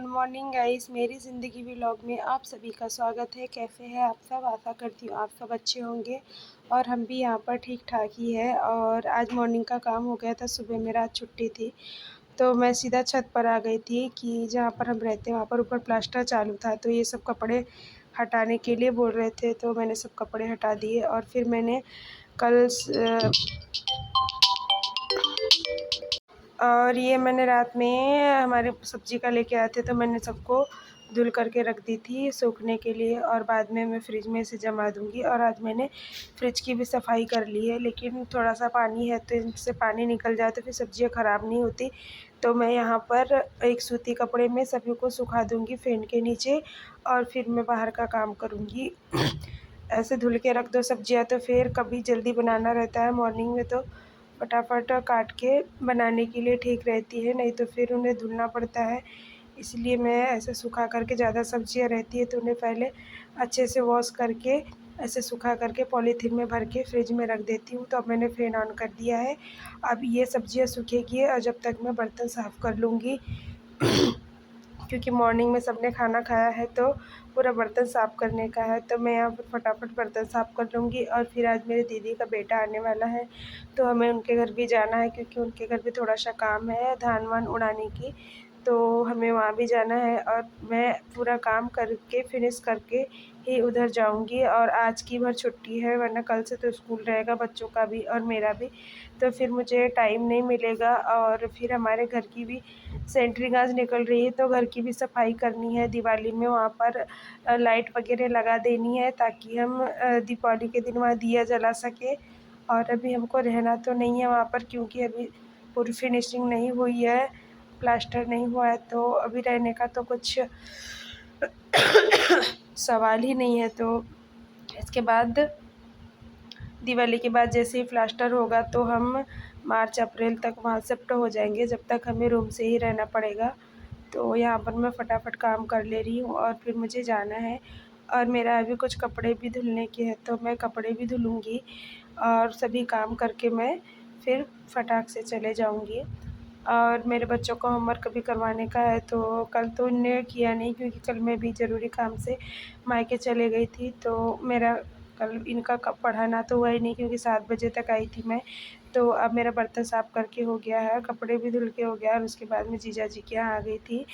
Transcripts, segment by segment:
Good morning guys, मेरी ज़िंदगी vlog में आप सभी का स्वागत है। कैसे हैं आप सब? आशा करती हूँ आप सब अच्छे होंगे और हम भी यहाँ पर ठीक ठाक ही है। और आज मॉर्निंग का काम हो गया था। सुबह मेरा आज छुट्टी थी तो मैं सीधा छत पर आ गई थी कि जहाँ पर हम रहते हैं वहाँ पर ऊपर प्लास्टर चालू था, तो ये सब कपड़े हटाने के लिए बोल रहे थे, तो मैंने सब कपड़े हटा दिए। और फिर मैंने कल और ये मैंने रात में हमारे सब्ज़ी का लेके आए थे, तो मैंने सबको धुल करके रख दी थी सूखने के लिए, और बाद में मैं फ्रिज में इसे जमा दूँगी। और आज मैंने फ्रिज की भी सफाई कर ली है, लेकिन थोड़ा सा पानी है तो इनसे पानी निकल जाए तो फिर सब्ज़ियाँ ख़राब नहीं होती। तो मैं यहाँ पर एक सूती कपड़े में सभी को सुखा दूँगी फ़ैन के नीचे, और फिर मैं बाहर का काम करूँगी। ऐसे धुल के रख दो सब्ज़ियाँ तो फिर कभी जल्दी बनाना रहता है मॉर्निंग में, तो फटाफट काट के बनाने के लिए ठीक रहती है, नहीं तो फिर उन्हें धुलना पड़ता है। इसलिए मैं ऐसे सुखा करके, ज़्यादा सब्ज़ियाँ रहती है तो उन्हें पहले अच्छे से वॉश करके ऐसे सुखा करके पॉलीथीन में भर के फ्रिज में रख देती हूँ। तो अब मैंने फ़ैन ऑन कर दिया है। अब ये सब्ज़ियाँ सूखेगी और जब तक मैं बर्तन साफ़ कर लूँगी क्योंकि मॉर्निंग में सबने खाना खाया है तो पूरा बर्तन साफ़ करने का है। तो मैं यहाँ पर फटाफट बर्तन साफ़ कर लूँगी। और फिर आज मेरी दीदी का बेटा आने वाला है तो हमें उनके घर भी जाना है, क्योंकि उनके घर भी थोड़ा सा काम है धान वान उड़ाने की, तो हमें वहाँ भी जाना है। और मैं पूरा काम करके फिनिश करके ही उधर जाऊँगी। और आज की भर छुट्टी है, वरना कल से तो स्कूल रहेगा बच्चों का भी और मेरा भी, तो फिर मुझे टाइम नहीं मिलेगा। और फिर हमारे घर की भी सेंटरिंग आज निकल रही है, तो घर की भी सफाई करनी है। दिवाली में वहाँ पर लाइट वगैरह लगा देनी है ताकि हम दीपावली के दिन वहाँ दिया जला सकें। और अभी हमको रहना तो नहीं है वहाँ पर, क्योंकि अभी पूरी फिनिशिंग नहीं हुई है, प्लास्टर नहीं हुआ है, तो अभी रहने का तो कुछ सवाल ही नहीं है। तो इसके बाद दिवाली के बाद जैसे ही प्लास्टर होगा तो हम मार्च अप्रैल तक वहाँ शिफ्ट हो जाएंगे, जब तक हमें रूम से ही रहना पड़ेगा। तो यहाँ पर मैं फटाफट काम कर ले रही हूँ और फिर मुझे जाना है। और मेरा अभी कुछ कपड़े भी धुलने के हैं, तो मैं कपड़े भी धुलूँगी और सभी काम करके मैं फिर फटाक से चले जाऊँगी। और मेरे बच्चों को होमवर्क भी करवाने का है, तो कल तो उनने किया नहीं, क्योंकि कल मैं भी ज़रूरी काम से मायके चले गई थी, तो मेरा कल इनका पढ़ाना तो हुआ ही नहीं, क्योंकि 7 बजे तक आई थी मैं। तो अब मेरा बर्तन साफ़ करके हो गया है, कपड़े भी धुल के हो गया, और उसके बाद मैं जीजा जी के यहाँ आ गई थी।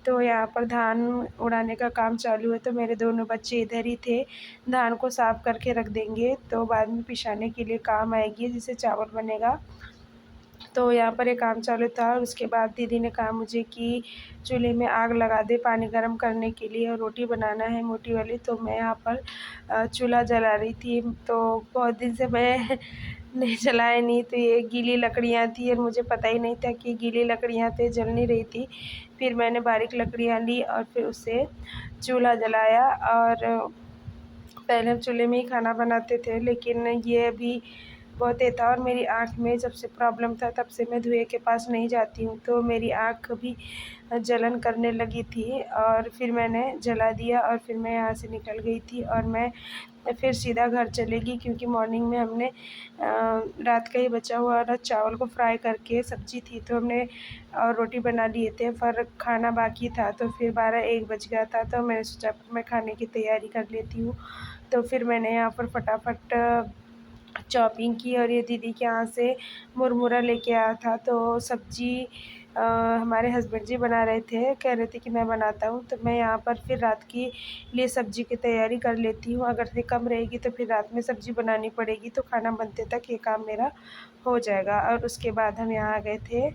तो यहाँ पर धान उड़ाने का काम चालू है, तो मेरे दोनों बच्चे इधर ही थे। धान को साफ़ करके रख देंगे तो बाद में पिसाने के लिए काम आएगी, जिससे चावल बनेगा। तो यहाँ पर ये काम चालू था। और उसके बाद दीदी ने कहा मुझे कि चूल्हे में आग लगा दे पानी गर्म करने के लिए, और रोटी बनाना है मोटी वाली। तो मैं यहाँ पर चूल्हा जला रही थी, तो बहुत दिन से मैं नहीं जलाया नहीं, तो ये गीली लकड़ियाँ थी और मुझे पता ही नहीं था कि गीली लकड़ियाँ थे, जल नहीं रही थी। फिर मैंने बारीक लकड़ियाँ ली और फिर उससे चूल्हा जलाया। और पहले हम चूल्हे में ही खाना बनाते थे, लेकिन ये अभी बहुत ये था। और मेरी आँख में जब से प्रॉब्लम था तब से मैं धुएँ के पास नहीं जाती हूँ, तो मेरी आँख भी जलन करने लगी थी। और फिर मैंने जला दिया और फिर मैं यहाँ से निकल गई थी। और मैं फिर सीधा घर चलेगी, क्योंकि मॉर्निंग में हमने रात का ही बचा हुआ ना चावल को फ्राई करके, सब्ज़ी थी तो हमने और रोटी बना लिए थे, पर खाना बाकी था। तो फिर 12-1 बज गया था, तो मैंने सोचा मैं खाने की तैयारी कर लेती हूँ। तो फिर मैंने यहाँ पर फटाफट चॉपिंग की। और ये दीदी के यहाँ से मुरमुरा लेके आया था, तो सब्ज़ी हमारे हस्बैंड जी बना रहे थे, कह रहे थे कि मैं बनाता हूँ। तो मैं यहाँ पर फिर रात के लिए सब्ज़ी की तैयारी कर लेती हूँ। अगर से कम रहेगी तो फिर रात में सब्ज़ी बनानी पड़ेगी, तो खाना बनते तक ये काम मेरा हो जाएगा। और उसके बाद हम यहाँ आ गए थे।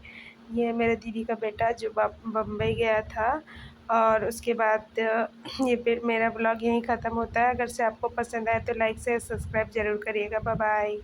ये मेरे दीदी का बेटा जो बम्बई गया था। और उसके बाद ये फिर मेरा ब्लॉग यहीं ख़त्म होता है। अगर से आपको पसंद आए तो लाइक शेयर सब्सक्राइब ज़रूर करिएगा। Bye bye.